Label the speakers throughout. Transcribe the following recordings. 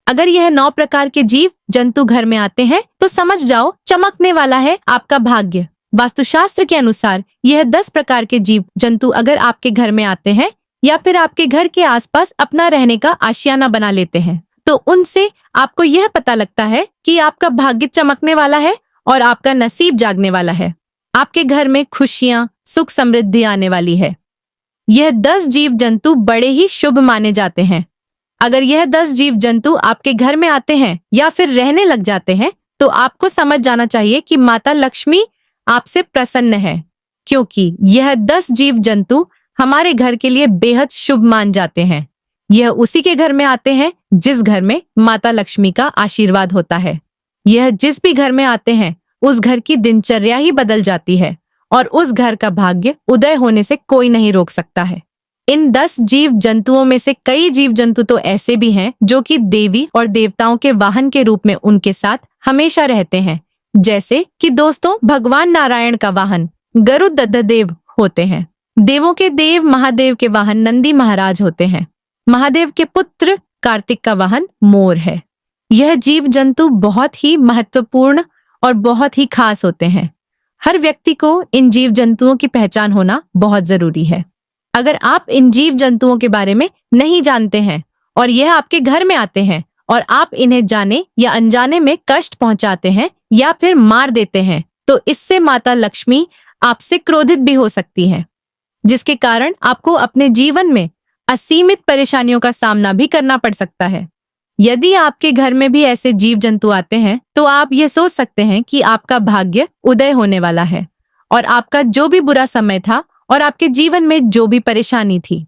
Speaker 1: अगर यह 9 प्रकार के जीव जंतु घर में आते हैं तो समझ जाओ चमकने वाला है आपका भाग्य। वास्तुशास्त्र के अनुसार यह 10 प्रकार के जीव जंतु अगर आपके घर में आते हैं या फिर आपके घर के आसपास अपना रहने का आशियाना बना लेते हैं तो उनसे आपको यह पता लगता है कि आपका भाग्य चमकने वाला है और आपका नसीब जागने वाला है। आपके घर में खुशियां, सुख समृद्धि आने वाली है। यह 10 जीव जंतु बड़े ही शुभ माने जाते हैं। अगर यह 10 जीव जंतु आपके घर में आते हैं या फिर रहने लग जाते हैं तो आपको समझ जाना चाहिए कि माता लक्ष्मी आपसे प्रसन्न है, क्योंकि यह 10 जीव जंतु हमारे घर के लिए बेहद शुभ मान जाते हैं। यह उसी के घर में आते हैं जिस घर में माता लक्ष्मी का आशीर्वाद होता है। यह जिस भी घर में आते हैं उस घर की दिनचर्या ही बदल जाती है और उस घर का भाग्य उदय होने से कोई नहीं रोक सकता है। इन 10 जीव जंतुओं में से कई जीव जंतु तो ऐसे भी हैं जो कि देवी और देवताओं के वाहन के रूप में उनके साथ हमेशा रहते हैं, जैसे कि दोस्तों भगवान नारायण का वाहन गरुड़ध्वज होते हैं। देवों के देव महादेव के वाहन नंदी महाराज होते हैं। महादेव के पुत्र कार्तिक का वाहन मोर है। यह जीव जंतु बहुत ही महत्वपूर्ण और बहुत ही खास होते हैं। हर व्यक्ति को इन जीव जंतुओं की पहचान होना बहुत जरूरी है। अगर आप इन जीव जंतुओं के बारे में नहीं जानते हैं और यह आपके घर में आते हैं और आप इन्हें जाने या अनजाने में कष्ट पहुंचाते हैं या फिर मार देते हैं तो इससे माता लक्ष्मी आपसे क्रोधित भी हो सकती है, जिसके कारण आपको अपने जीवन में असीमित परेशानियों का सामना भी करना पड़ सकता है। यदि आपके घर में भी ऐसे जीव जंतु आते हैं तो आप ये सोच सकते हैं कि आपका भाग्य उदय होने वाला है और आपका जो भी बुरा समय था और आपके जीवन में जो भी परेशानी थी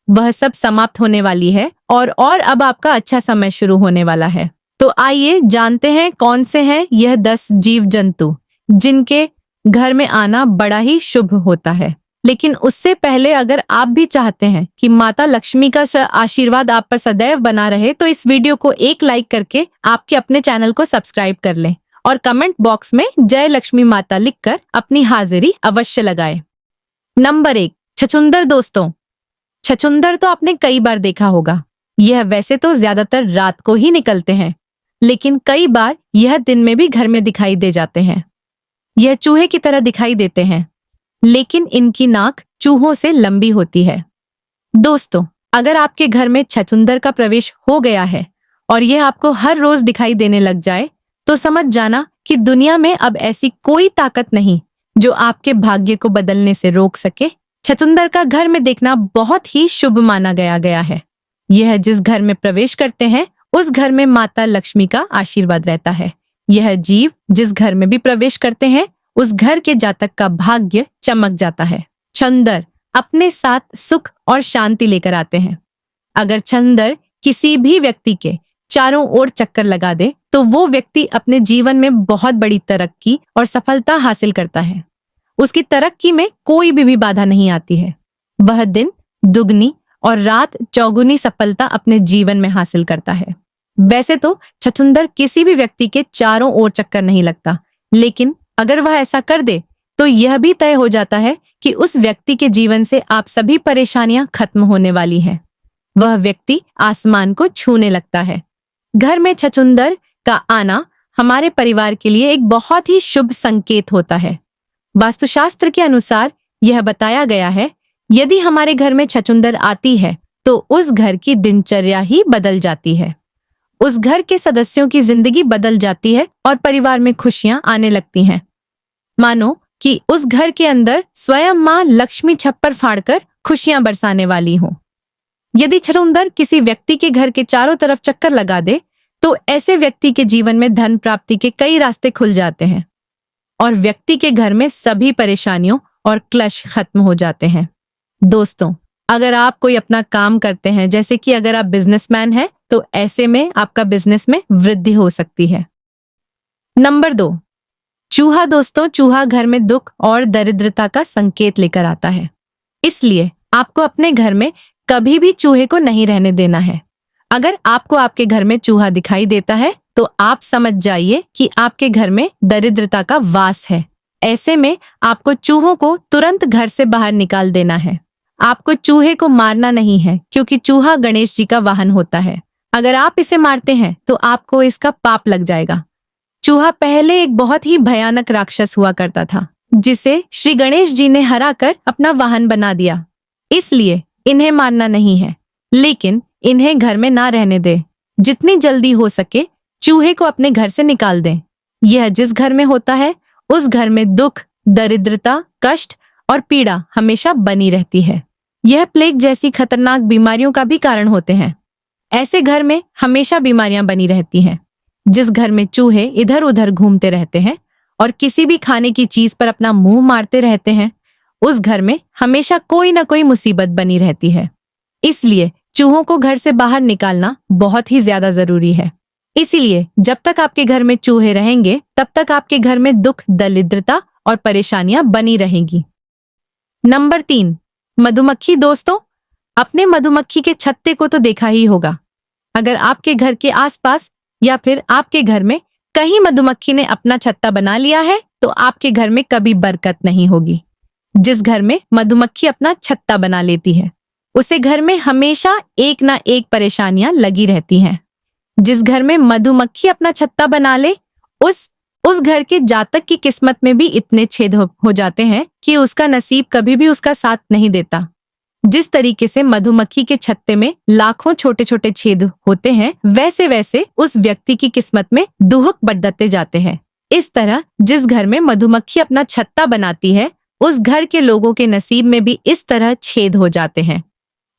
Speaker 1: वह सब समाप्त होने वाली है और अब आपका अच्छा समय शुरू होने वाला है। तो आइए जानते हैं कौन से हैं यह 10 जीव जंतु जिनके घर में आना बड़ा ही शुभ होता है। लेकिन उससे पहले अगर आप भी चाहते हैं कि माता लक्ष्मी का आशीर्वाद आप पर सदैव बना रहे तो इस वीडियो को एक लाइक करके आपके अपने चैनल को सब्सक्राइब कर लें और कमेंट बॉक्स में जय लक्ष्मी माता लिखकर अपनी हाजिरी अवश्य लगाएं। नंबर 1, छछूंदर। दोस्तों, छछूंदर तो आपने कई बार देखा होगा। यह वैसे तो ज्यादातर रात को ही निकलते हैं, लेकिन कई बार यह दिन में भी घर में दिखाई दे जाते हैं। यह चूहे की तरह दिखाई देते हैं, लेकिन इनकी नाक चूहों से लंबी होती है। दोस्तों, अगर आपके घर में छछूंदर का प्रवेश हो गया है और यह आपको हर रोज दिखाई देने लग जाए तो समझ जाना कि दुनिया में अब ऐसी कोई ताकत नहीं जो आपके भाग्य को बदलने से रोक सके। छछूंदर का घर में देखना बहुत ही शुभ माना गया है। यह जिस घर में प्रवेश करते हैं उस घर में माता लक्ष्मी का आशीर्वाद रहता है। यह जीव जिस घर में भी प्रवेश करते हैं उस घर के जातक का भाग्य चमक जाता है। छछूंदर अपने साथ सुख और शांति लेकर आते हैं। अगर छछूंदर किसी भी व्यक्ति के चारों ओर चक्कर लगा दे तो वो व्यक्ति अपने जीवन में बहुत बड़ी तरक्की और सफलता हासिल करता है। उसकी तरक्की में कोई भी बाधा नहीं आती है। वह दिन दुगनी और रात चौगुनी सफलता अपने जीवन में हासिल करता है। वैसे तो छछूंदर किसी भी व्यक्ति के चारों ओर चक्कर नहीं लगता, लेकिन अगर वह ऐसा कर दे तो यह भी तय हो जाता है कि उस व्यक्ति के जीवन से आप सभी परेशानियां खत्म होने वाली हैं। वह व्यक्ति आसमान को छूने लगता है। घर में छछूंदर का आना हमारे परिवार के लिए एक बहुत ही शुभ संकेत होता है। वास्तुशास्त्र के अनुसार यह बताया गया है, यदि हमारे घर में छछूंदर आती है तो उस घर की दिनचर्या ही बदल जाती है। उस घर के सदस्यों की जिंदगी बदल जाती है और परिवार में खुशियां आने लगती हैं। मानो कि उस घर के अंदर स्वयं मां लक्ष्मी छप्पर फाड़कर खुशियां बरसाने वाली हो। यदि छछूंदर किसी व्यक्ति के घर के चारों तरफ चक्कर लगा दे तो ऐसे व्यक्ति के जीवन में धन प्राप्ति के कई रास्ते खुल जाते हैं और व्यक्ति के घर में सभी परेशानियों और क्लेश खत्म हो जाते हैं। दोस्तों, अगर आप कोई अपना काम करते हैं, जैसे कि अगर आप बिजनेसमैन हैं, तो ऐसे में आपका बिजनेस में वृद्धि हो सकती है। नंबर 2, चूहा। दोस्तों, चूहा घर में दुख और दरिद्रता का संकेत लेकर आता है, इसलिए आपको अपने घर में कभी भी चूहे को नहीं रहने देना है। अगर आपको आपके घर में चूहा दिखाई देता है तो आप समझ जाइए कि आपके घर में दरिद्रता का वास है। ऐसे में आपको चूहों को तुरंत घर से बाहर निकाल देना है। आपको चूहे को मारना नहीं है, क्योंकि चूहा गणेश जी का वाहन होता है। अगर आप इसे मारते हैं तो आपको इसका पाप लग जाएगा। चूहा पहले एक बहुत ही भयानक राक्षस हुआ करता था, जिसे श्री गणेश जी ने हराकर अपना वाहन बना दिया। इसलिए इन्हें मारना नहीं है, लेकिन इन्हें घर में ना रहने दे। जितनी जल्दी हो सके चूहे को अपने घर से निकाल दें। यह जिस घर में होता है उस घर में दुख, दरिद्रता, कष्ट और पीड़ा हमेशा बनी रहती है। यह प्लेग जैसी खतरनाक बीमारियों का भी कारण होते हैं। ऐसे घर में हमेशा बीमारियां बनी रहती हैं। जिस घर में चूहे इधर उधर घूमते रहते हैं और किसी भी खाने की चीज पर अपना मुंह मारते रहते हैं, उस घर में हमेशा कोई ना कोई मुसीबत बनी रहती है। इसलिए चूहों को घर से बाहर निकालना बहुत ही ज्यादा जरूरी है। इसीलिए जब तक आपके घर में चूहे रहेंगे तब तक आपके घर में दुख, दरिद्रता और परेशानियां बनी रहेंगी। नंबर 3, मधुमक्खी। दोस्तों, अपने मधुमक्खी के छत्ते को तो देखा ही होगा। अगर आपके घर के आसपास या फिर आपके घर में कहीं मधुमक्खी ने अपना छत्ता बना लिया है तो आपके घर में कभी बरकत नहीं होगी। जिस घर में मधुमक्खी अपना छत्ता बना लेती है उसे घर में हमेशा एक ना एक परेशानियां लगी रहती हैं। जिस घर में मधुमक्खी अपना छत्ता बना ले उस घर के जातक की किस्मत में भी इतने छेद हो जाते हैं कि उसका नसीब कभी भी उसका साथ नहीं देता। जिस तरीके से मधुमक्खी के छत्ते में लाखों छोटे छोटे छेद होते हैं, वैसे वैसे उस व्यक्ति की किस्मत में दुहक बढ़ते जाते हैं। इस तरह जिस घर में मधुमक्खी अपना छत्ता बनाती है उस घर के लोगों के नसीब में भी इस तरह छेद हो जाते हैं।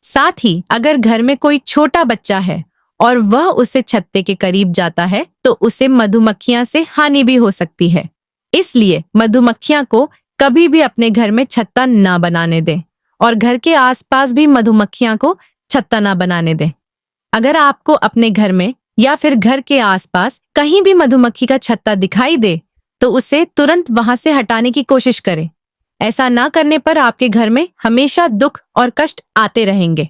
Speaker 1: साथ ही अगर घर में कोई छोटा बच्चा है और वह उसे छत्ते के करीब जाता है तो उसे मधुमक्खियां से हानि भी हो सकती है। इसलिए मधुमक्खियां को कभी भी अपने घर में छत्ता ना बनाने दें और घर के आसपास भी मधुमक्खियां को छत्ता ना बनाने दें। अगर आपको अपने घर में या फिर घर के आसपास कहीं भी मधुमक्खी का छत्ता दिखाई दे तो उसे तुरंत वहां से हटाने की कोशिश करें। ऐसा ना करने पर आपके घर में हमेशा दुख और कष्ट आते रहेंगे।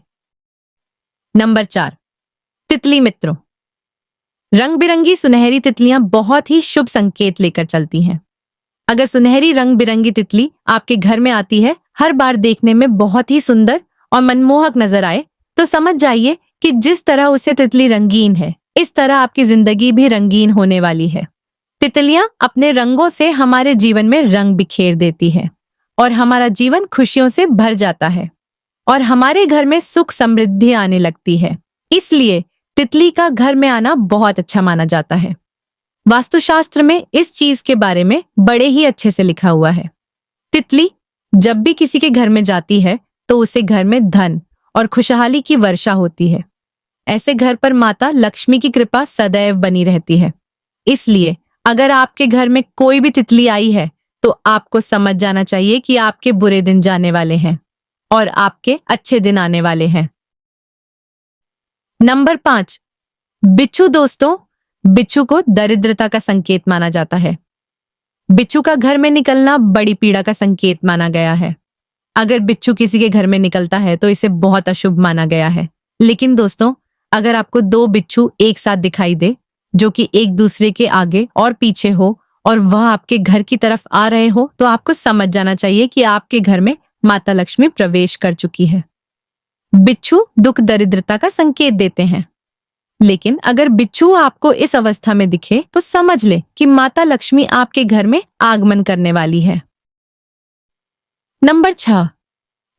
Speaker 1: नंबर 4, तितली मित्रों। रंग बिरंगी सुनहरी तितलियां बहुत ही शुभ संकेत लेकर चलती हैं। अगर सुनहरी रंग बिरंगी तितली आपके घर में आती है, हर बार देखने में बहुत ही सुंदर और मनमोहक नजर आए, तो समझ जाइए कि जिस तरह उसे तितली रंगीन है, इस तरह आपकी जिंदगी भी रंगीन होने वाली है। तितलियां अपने रंगों से हमारे जीवन में रंग बिखेर देती है और हमारा जीवन खुशियों से भर जाता है और हमारे घर में सुख समृद्धि आने लगती है। इसलिए तितली का घर में आना बहुत अच्छा माना जाता है। वास्तुशास्त्र में इस चीज के बारे में बड़े ही अच्छे से लिखा हुआ है। तितली जब भी किसी के घर में जाती है तो उसे घर में धन और खुशहाली की वर्षा होती है। ऐसे घर पर माता लक्ष्मी की कृपा सदैव बनी रहती है। इसलिए अगर आपके घर में कोई भी तितली आई है तो आपको समझ जाना चाहिए कि आपके बुरे दिन जाने वाले हैं और आपके अच्छे दिन आने वाले हैं। नंबर 5, बिच्छू। दोस्तों, बिच्छू को दरिद्रता का संकेत माना जाता है। बिच्छू का घर में निकलना बड़ी पीड़ा का संकेत माना गया है। अगर बिच्छू किसी के घर में निकलता है तो इसे बहुत अशुभ माना गया है। लेकिन दोस्तों, अगर आपको 2 बिच्छू एक साथ दिखाई दे जो कि एक दूसरे के आगे और पीछे हो और वह आपके घर की तरफ आ रहे हो तो आपको समझ जाना चाहिए कि आपके घर में माता लक्ष्मी प्रवेश कर चुकी है। बिच्छू दुख दरिद्रता का संकेत देते हैं। लेकिन अगर बिच्छू आपको इस अवस्था में दिखे तो समझ ले कि माता लक्ष्मी आपके घर में आगमन करने वाली है। नंबर 6,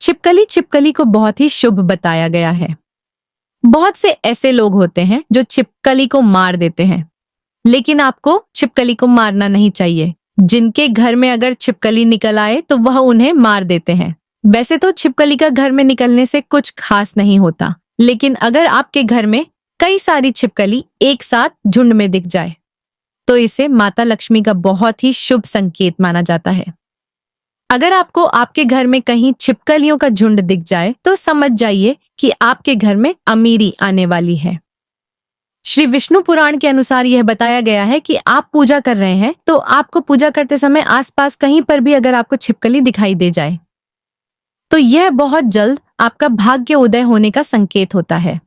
Speaker 1: छिपकली। छिपकली को बहुत ही शुभ बताया गया है। बहुत से ऐसे लोग होते हैं जो छिपकली को मार देते हैं, लेकिन आपको छिपकली को मारना नहीं चाहिए। जिनके घर में अगर छिपकली निकल आए तो वह उन्हें मार देते हैं। वैसे तो छिपकली का घर में निकलने से कुछ खास नहीं होता, लेकिन अगर आपके घर में कई सारी छिपकली एक साथ झुंड में दिख जाए तो इसे माता लक्ष्मी का बहुत ही शुभ संकेत माना जाता है। अगर आपको आपके घर में कहीं छिपकलियों का झुंड दिख जाए तो समझ जाइए कि आपके घर में अमीरी आने वाली है। श्री विष्णु पुराण के अनुसार यह बताया गया है कि आप पूजा कर रहे हैं तो आपको पूजा करते समय आसपास कहीं पर भी अगर आपको छिपकली दिखाई दे जाए तो यह बहुत जल्द आपका भाग्य उदय होने का संकेत होता है।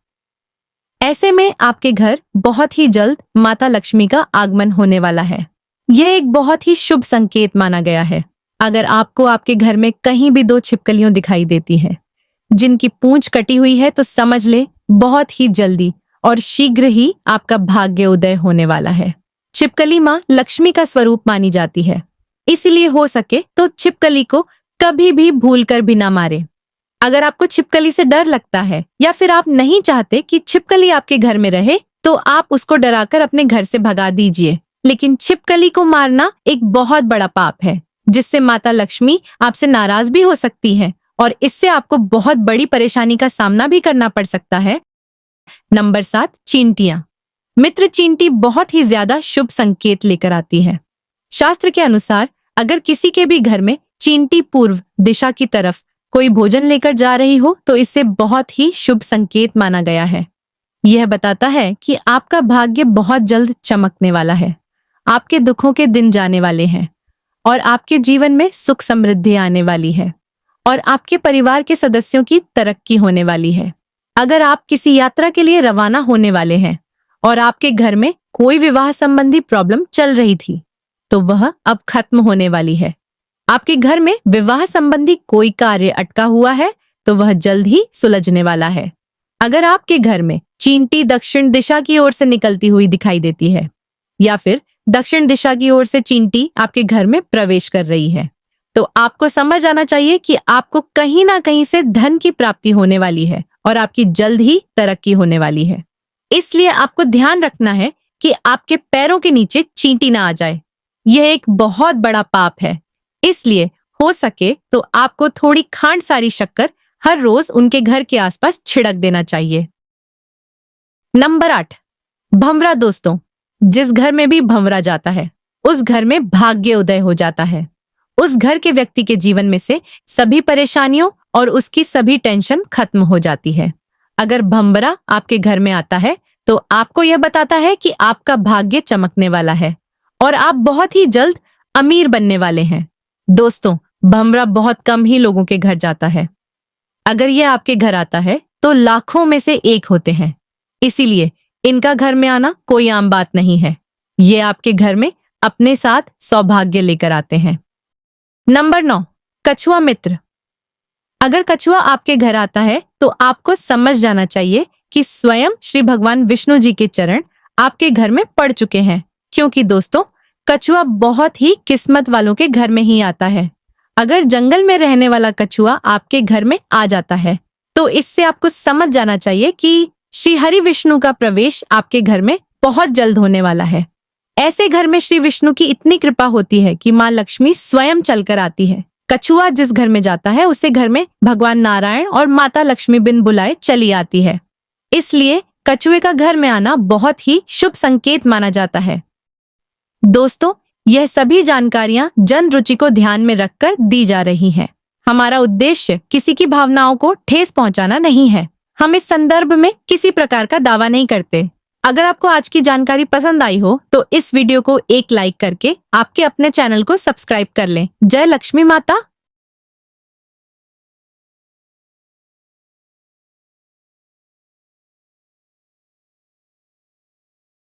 Speaker 1: ऐसे में आपके घर बहुत ही जल्द माता लक्ष्मी का आगमन होने वाला है। यह एक बहुत ही शुभ संकेत माना गया है। अगर आपको आपके घर में कहीं भी 2 छिपकलियां दिखाई देती हैं जिनकी पूंछ कटी हुई है तो समझ ले बहुत ही जल्दी और शीघ्र ही आपका भाग्य उदय होने वाला है। छिपकली माँ लक्ष्मी का स्वरूप मानी जाती है, इसलिए हो सके तो छिपकली को कभी भी भूलकर भी ना मारे। अगर आपको छिपकली से डर लगता है या फिर आप नहीं चाहते कि छिपकली आपके घर में रहे, तो आप उसको डराकर अपने घर से भगा दीजिए। लेकिन छिपकली को मारना एक बहुत बड़ा पाप है, जिससे माता लक्ष्मी आपसे नाराज भी हो सकती है और इससे आपको बहुत बड़ी परेशानी का सामना भी करना पड़ सकता है। नंबर 7, चींटियां। मित्र चींटी बहुत ही ज्यादा शुभ संकेत लेकर आती है। शास्त्र के अनुसार अगर किसी के भी घर में चींटी पूर्व दिशा की तरफ कोई भोजन लेकर जा रही हो तो इसे बहुत ही शुभ संकेत माना गया है। यह बताता है कि आपका भाग्य बहुत जल्द चमकने वाला है, आपके दुखों के दिन जाने वाले हैं और आपके जीवन में सुख समृद्धि आने वाली है और आपके परिवार के सदस्यों की तरक्की होने वाली है। अगर आप किसी यात्रा के लिए रवाना होने वाले हैं और आपके घर में कोई विवाह संबंधी प्रॉब्लम चल रही थी, तो वह अब खत्म होने वाली है। आपके घर में विवाह संबंधी कोई कार्य अटका हुआ है तो वह जल्द ही सुलझने वाला है। अगर आपके घर में चींटी दक्षिण दिशा की ओर से निकलती हुई दिखाई देती है या फिर दक्षिण दिशा की ओर से चींटी आपके घर में प्रवेश कर रही है, तो आपको समझ आना चाहिए कि आपको कहीं ना कहीं से धन की प्राप्ति होने वाली है और आपकी जल्द ही तरक्की होने वाली है। इसलिए आपको ध्यान रखना है कि आपके पैरों के नीचे चींटी ना आ जाए। यह एक बहुत बड़ा पाप है, इसलिए हो सके तो आपको थोड़ी खांड सारी शक्कर हर रोज उनके घर के आसपास छिड़क देना चाहिए। नंबर 8, भंवरा। दोस्तों, जिस घर में भी भंवरा जाता है उस घर में भाग्य उदय हो जाता है। उस घर के व्यक्ति के जीवन में से सभी परेशानियों और उसकी सभी टेंशन खत्म हो जाती है। अगर भंवरा आपके घर में आता है तो आपको यह बताता है कि आपका भाग्य चमकने वाला है और आप बहुत ही जल्द अमीर बनने वाले हैं। दोस्तों, भंवरा बहुत कम ही लोगों के घर जाता है। अगर यह आपके घर आता है तो लाखों में से एक होते हैं, इसीलिए इनका घर में आना कोई आम बात नहीं है। ये आपके घर में अपने साथ सौभाग्य लेकर आते हैं। नंबर 9, कछुआ मित्र। अगर कछुआ आपके घर आता है तो आपको समझ जाना चाहिए कि स्वयं श्री भगवान विष्णु जी के चरण आपके घर में पड़ चुके हैं, क्योंकि दोस्तों कछुआ बहुत ही किस्मत वालों के घर में ही आता है। अगर जंगल में रहने वाला कछुआ आपके घर में आ जाता है तो इससे आपको समझ जाना चाहिए कि श्री हरि विष्णु का प्रवेश आपके घर में बहुत जल्द होने वाला है। ऐसे घर में श्री विष्णु की इतनी कृपा होती है कि माँ लक्ष्मी स्वयं चलकर आती है। कछुआ जिस घर में जाता है उसे घर में भगवान नारायण और माता लक्ष्मी बिन बुलाए चली आती है। इसलिए कछुए का घर में आना बहुत ही शुभ संकेत माना जाता है। दोस्तों, यह सभी जानकारियां जन रुचि को ध्यान में रखकर दी जा रही हैं। हमारा उद्देश्य किसी की भावनाओं को ठेस पहुंचाना नहीं है। हम इस संदर्भ में किसी प्रकार का दावा नहीं करते। अगर आपको आज की जानकारी पसंद आई हो तो इस वीडियो को एक लाइक करके आपके अपने चैनल को सब्सक्राइब कर लें। जय लक्ष्मी माता।